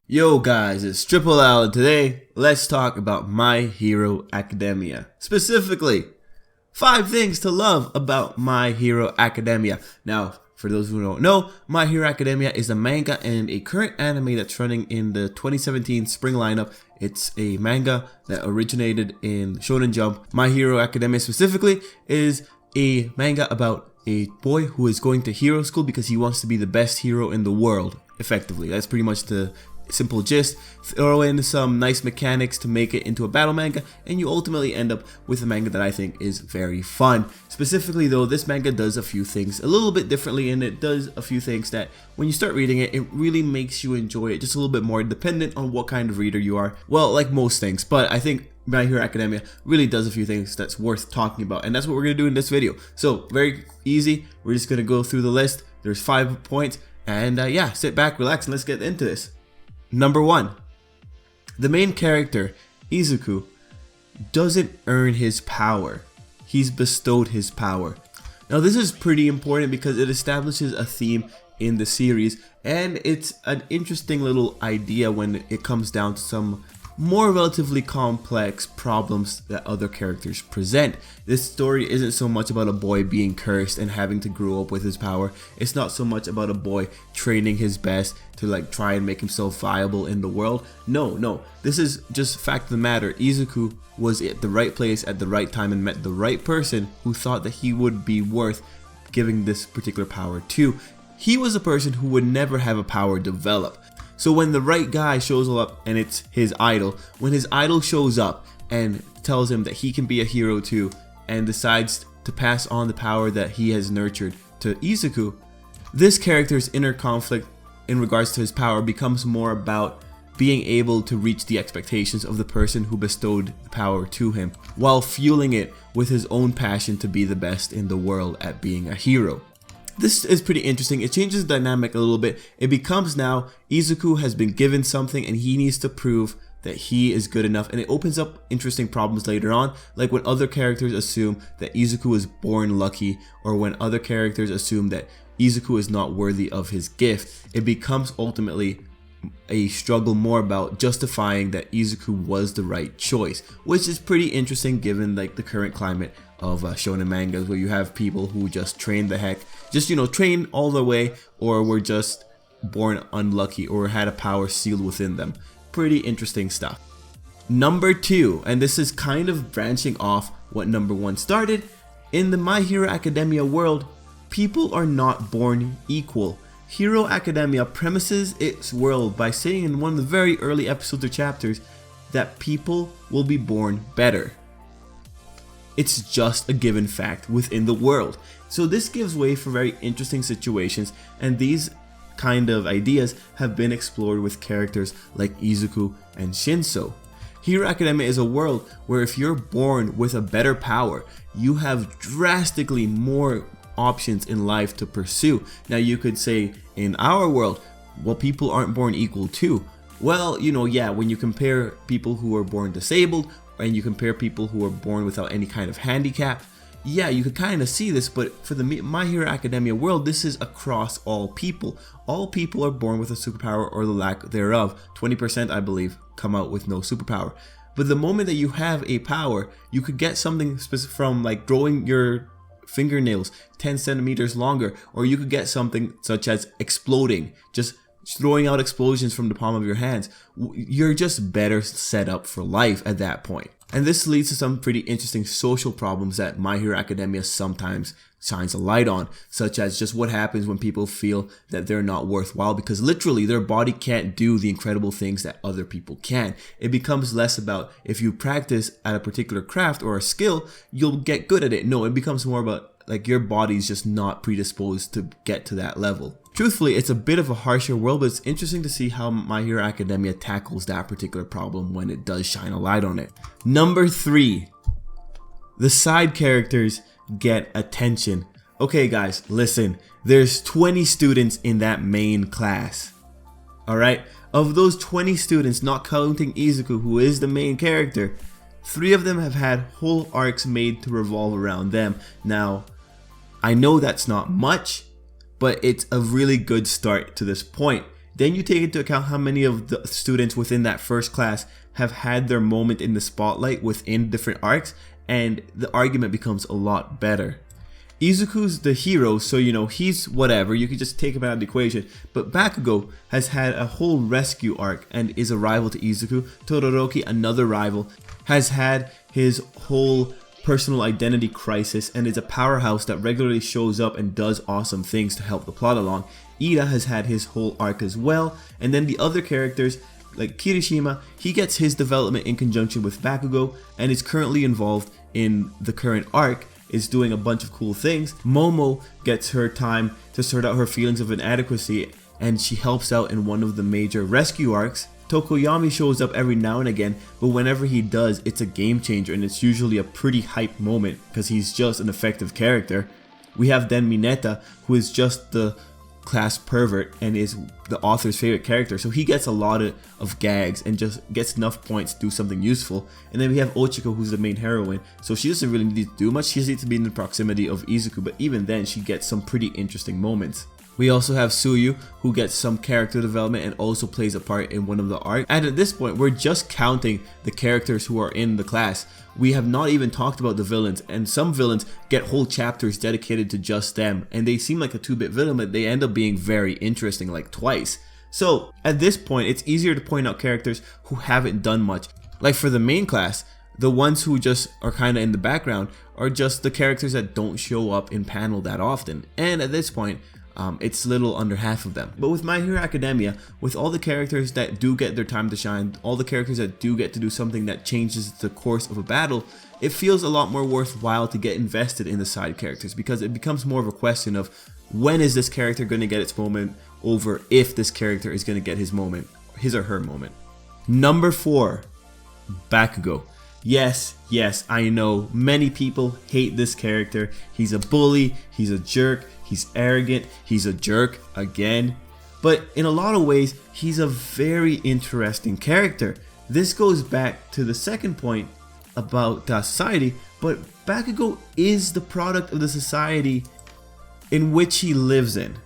Yo guys, it's Tripl-L and today let's talk about My Hero Academia. Specifically, 5 things to love about My Hero Academia. Now, for those who don't know, My Hero Academia is a manga and a current anime that's running in the 2017 spring lineup. It's a manga that originated in Shonen Jump. My Hero Academia specifically is a manga about a boy who is going to hero school because he wants to be the best hero in the world, effectively. That's pretty much the simple gist. Throw in some nice mechanics to make it into a battle manga, and you ultimately end up with a manga that I think is very fun. Specifically though, this manga does a few things a little bit differently, and it does a few things that when you start reading it, it really makes you enjoy it just a little bit more, dependent on what kind of reader you are. Well, like most things, but I think My Hero Academia really does a few things that's worth talking about, and that's what we're going to do in this video. So, very easy. We're just going to go through the list. There's 5 points, and yeah, sit back, relax, and let's get into this. Number 1. The main character, Izuku, doesn't earn his power. He's bestowed his power. Now this is pretty important because it establishes a theme in the series, and it's an interesting little idea when it comes down to some more relatively complex problems that other characters present. This story isn't so much about a boy being cursed and having to grow up with his power. It's not so much about a boy training his best to try and make himself viable in the world. No, this is just fact of the matter. Izuku was at the right place at the right time and met the right person who thought that he would be worth giving this particular power to. He was a person who would never have a power develop. So when the right guy shows up, and it's his idol, when his idol shows up and tells him that he can be a hero too, and decides to pass on the power that he has nurtured to Izuku, this character's inner conflict in regards to his power becomes more about being able to reach the expectations of the person who bestowed the power to him, while fueling it with his own passion to be the best in the world at being a hero. This is pretty interesting. It changes the dynamic a little bit. It becomes now Izuku has been given something and he needs to prove that he is good enough, and it opens up interesting problems later on, like when other characters assume that Izuku is born lucky, or when other characters assume that Izuku is not worthy of his gift. It becomes ultimately a struggle more about justifying that Izuku was the right choice, which is pretty interesting given the current climate of shonen mangas, where you have people who just train the heck, just train all the way, or were just born unlucky or had a power sealed within them. Pretty interesting stuff. Number 2, and this is kind of branching off what number 1 started. In the My Hero Academia world, people are not born equal. Hero Academia premises its world by saying in one of the very early episodes or chapters that people will be born better. It's just a given fact within the world. So this gives way for very interesting situations, and these kind of ideas have been explored with characters like Izuku and Shinso. Hero Academia is a world where if you're born with a better power, you have drastically more options in life to pursue. Now you could say in our world, well, people aren't born equal too. Well, yeah, when you compare people who are born disabled and you compare people who are born without any kind of handicap, yeah, you could kind of see this, but for the My Hero Academia world, this is across all people. All people are born with a superpower or the lack thereof. 20%, I believe, come out with no superpower. But the moment that you have a power, you could get something from growing your fingernails 10 centimeters longer, or you could get something such as exploding, just throwing out explosions from the palm of your hands. You're just better set up for life at that point. And this leads to some pretty interesting social problems that My Hero Academia sometimes shines a light on, such as just what happens when people feel that they're not worthwhile because literally their body can't do the incredible things that other people can. It becomes less about if you practice at a particular craft or a skill, you'll get good at it. No, it becomes more about your body's just not predisposed to get to that level. Truthfully, it's a bit of a harsher world, but it's interesting to see how My Hero Academia tackles that particular problem when it does shine a light on it. Number 3, the side characters get attention. Okay guys, listen, there's 20 students in that main class. Alright, of those 20 students, not counting Izuku, who is the main character, 3 of them have had whole arcs made to revolve around them. Now, I know that's not much, but it's a really good start to this point. Then you take into account how many of the students within that first class have had their moment in the spotlight within different arcs, and the argument becomes a lot better. Izuku's the hero, so you know, he's whatever, you can just take him out of the equation. But Bakugo has had a whole rescue arc and is a rival to Izuku. Todoroki, another rival, has had his whole personal identity crisis and is a powerhouse that regularly shows up and does awesome things to help the plot along. Ida has had his whole arc as well, and then the other characters like Kirishima, he gets his development in conjunction with Bakugo and is currently involved in the current arc, is doing a bunch of cool things. Momo gets her time to sort out her feelings of inadequacy and she helps out in one of the major rescue arcs. Tokoyami shows up every now and again, but whenever he does, it's a game changer and it's usually a pretty hype moment because he's just an effective character. We have then Mineta, who is just the class pervert and is the author's favorite character, so he gets a lot of gags and just gets enough points to do something useful. And then we have Ochiko, who's the main heroine, so she doesn't really need to do much. She just needs to be in the proximity of Izuku, but even then she gets some pretty interesting moments. We also have Tsuyu, who gets some character development and also plays a part in one of the arcs. And at this point, we're just counting the characters who are in the class. We have not even talked about the villains, and some villains get whole chapters dedicated to just them, and they seem like a 2-bit villain, but they end up being very interesting, like twice. So at this point, it's easier to point out characters who haven't done much. Like for the main class, the ones who just are kind of in the background are just the characters that don't show up in panel that often. And at this point, it's little under half of them. But with My Hero Academia, with all the characters that do get their time to shine, all the characters that do get to do something that changes the course of a battle, it feels a lot more worthwhile to get invested in the side characters, because it becomes more of a question of when is this character going to get its moment over if this character is going to get his moment, his or her moment. Number 4, Bakugo. Yes, I know many people hate this character. He's a bully, he's a jerk, he's arrogant, he's a jerk again. But in a lot of ways, he's a very interesting character. This goes back to the second point about society, but Bakugo is the product of the society in which he lives in.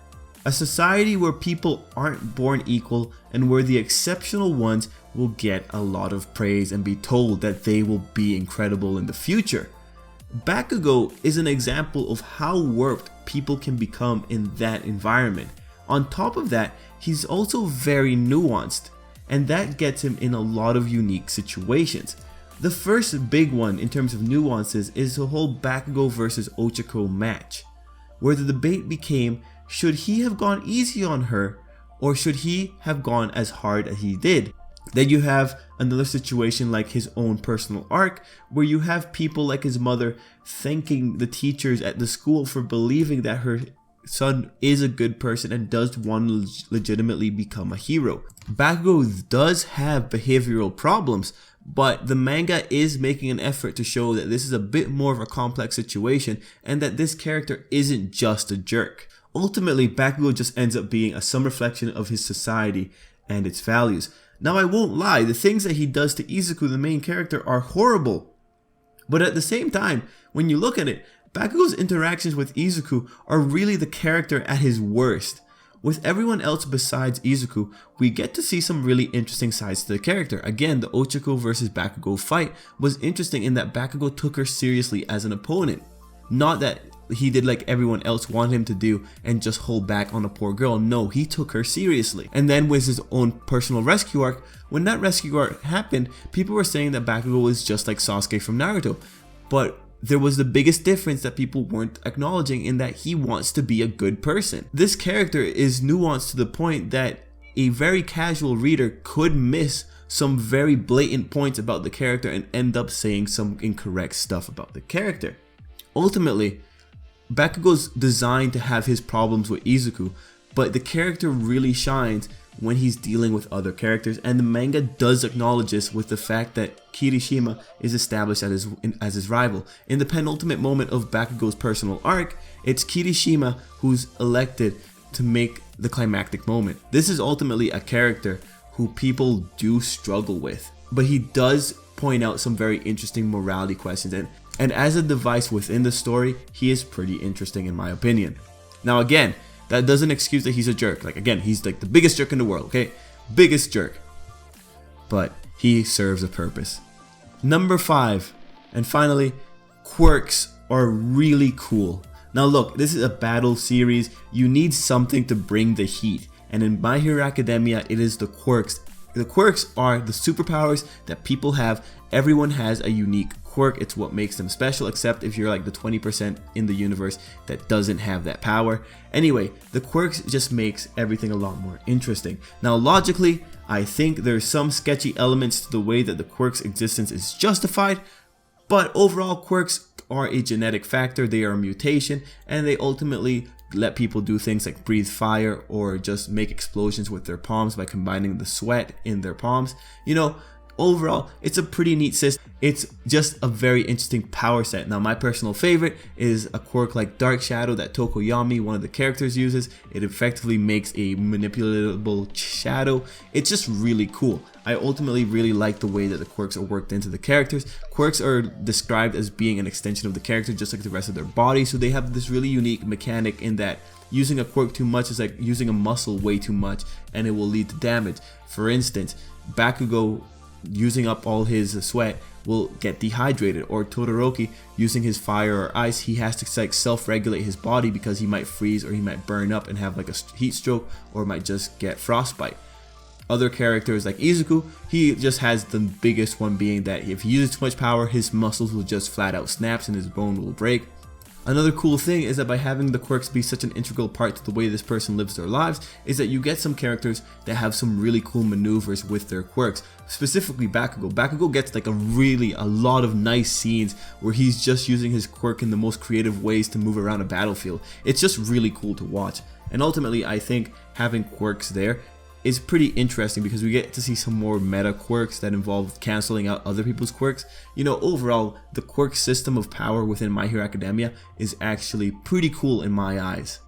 A society where people aren't born equal and where the exceptional ones will get a lot of praise and be told that they will be incredible in the future. Bakugo is an example of how warped people can become in that environment. On top of that, he's also very nuanced, and that gets him in a lot of unique situations. The first big one in terms of nuances is the whole Bakugo versus Ochiko match, where the debate became, should he have gone easy on her or should he have gone as hard as he did? Then you have another situation like his own personal arc, where you have people like his mother thanking the teachers at the school for believing that her son is a good person and does want to legitimately become a hero. Bakugo does have behavioral problems, but the manga is making an effort to show that this is a bit more of a complex situation and that this character isn't just a jerk. Ultimately, Bakugo just ends up being some reflection of his society and its values. Now, I won't lie, the things that he does to Izuku, the main character, are horrible. But at the same time, when you look at it, Bakugo's interactions with Izuku are really the character at his worst. With everyone else besides Izuku, we get to see some really interesting sides to the character. Again, the Ochiko versus Bakugo fight was interesting in that Bakugo took her seriously as an opponent. Not that he did like everyone else wanted him to do and just hold back on a poor girl. No, he took her seriously. And then with his own personal rescue arc, when that rescue arc happened, people were saying that Bakugo was just like Sasuke from Naruto. But there was the biggest difference that people weren't acknowledging, in that he wants to be a good person. This character is nuanced to the point that a very casual reader could miss some very blatant points about the character and end up saying some incorrect stuff about the character. Ultimately, Bakugo's designed to have his problems with Izuku, but the character really shines when he's dealing with other characters, and the manga does acknowledge this with the fact that Kirishima is established as his rival. In the penultimate moment of Bakugo's personal arc, it's Kirishima who's elected to make the climactic moment. This is ultimately a character who people do struggle with, but he does point out some very interesting morality questions, and as a device within the story, he is pretty interesting in my opinion. Now again, That doesn't excuse that he's a jerk. Like, again, he's like the biggest jerk in the world, okay? Biggest jerk. But he serves a purpose. Number 5, and finally, quirks are really cool. Now look, this is a battle series. You need something to bring the heat. And in My Hero Academia, it is the quirks. The quirks are the superpowers that people have. Everyone has a unique quirk. It's what makes them special, except if you're like the 20% in the universe that doesn't have that power. Anyway, the quirks just makes everything a lot more interesting. Now logically, I think there's some sketchy elements to the way that the quirk's existence is justified, but overall quirks are a genetic factor. They are a mutation, and they ultimately let people do things like breathe fire or just make explosions with their palms by combining the sweat in their palms. You know, overall, it's a pretty neat system. It's just a very interesting power set. Now, my personal favorite is a quirk like Dark Shadow that Tokoyami, one of the characters, uses. It effectively makes a manipulatable shadow. It's just really cool. I ultimately really like the way that the quirks are worked into the characters. Quirks are described as being an extension of the character, just like the rest of their body. So they have this really unique mechanic in that using a quirk too much is like using a muscle way too much, and it will lead to damage. For instance, Bakugo using up all his sweat will get dehydrated, or Todoroki using his fire or ice, he has to like self-regulate his body because he might freeze or he might burn up and have like a heat stroke, or might just get frostbite. Other characters like Izuku, he just has the biggest one being that if he uses too much power, his muscles will just flat out snaps and his bone will break. Another cool thing is that by having the quirks be such an integral part to the way this person lives their lives, is that you get some characters that have some really cool maneuvers with their quirks. Specifically Bakugo. Bakugo gets like a lot of nice scenes where he's just using his quirk in the most creative ways to move around a battlefield. It's just really cool to watch. And ultimately, I think having quirks there is pretty interesting because we get to see some more meta quirks that involve canceling out other people's quirks. You know, overall, the quirk system of power within My Hero Academia is actually pretty cool in my eyes.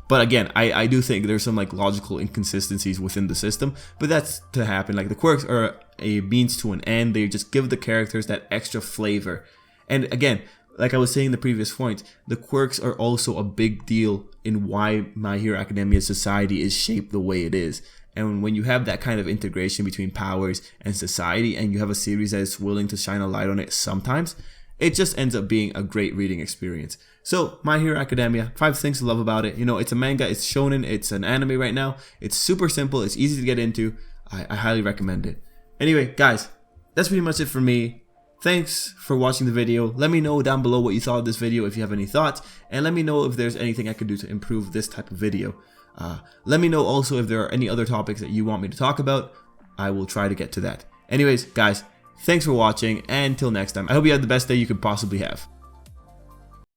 But again, I do think there's some like logical inconsistencies within the system, but that's to happen. Like, the quirks are a means to an end. They just give the characters that extra flavor. And again, like I was saying in the previous point, the quirks are also a big deal in why My Hero Academia society is shaped the way it is. And when you have that kind of integration between powers and society, and you have a series that is willing to shine a light on it sometimes, it just ends up being a great reading experience. So, My Hero Academia, 5 things to love about it. You know, it's a manga, it's shonen, it's an anime right now. It's super simple, it's easy to get into. I highly recommend it. Anyway, guys, that's pretty much it for me. Thanks for watching the video. Let me know down below what you thought of this video if you have any thoughts, and let me know if there's anything I could do to improve this type of video. Let me know also if there are any other topics that you want me to talk about. I will try to get to that. Anyways, guys, thanks for watching, and until next time, I hope you have the best day you could possibly have.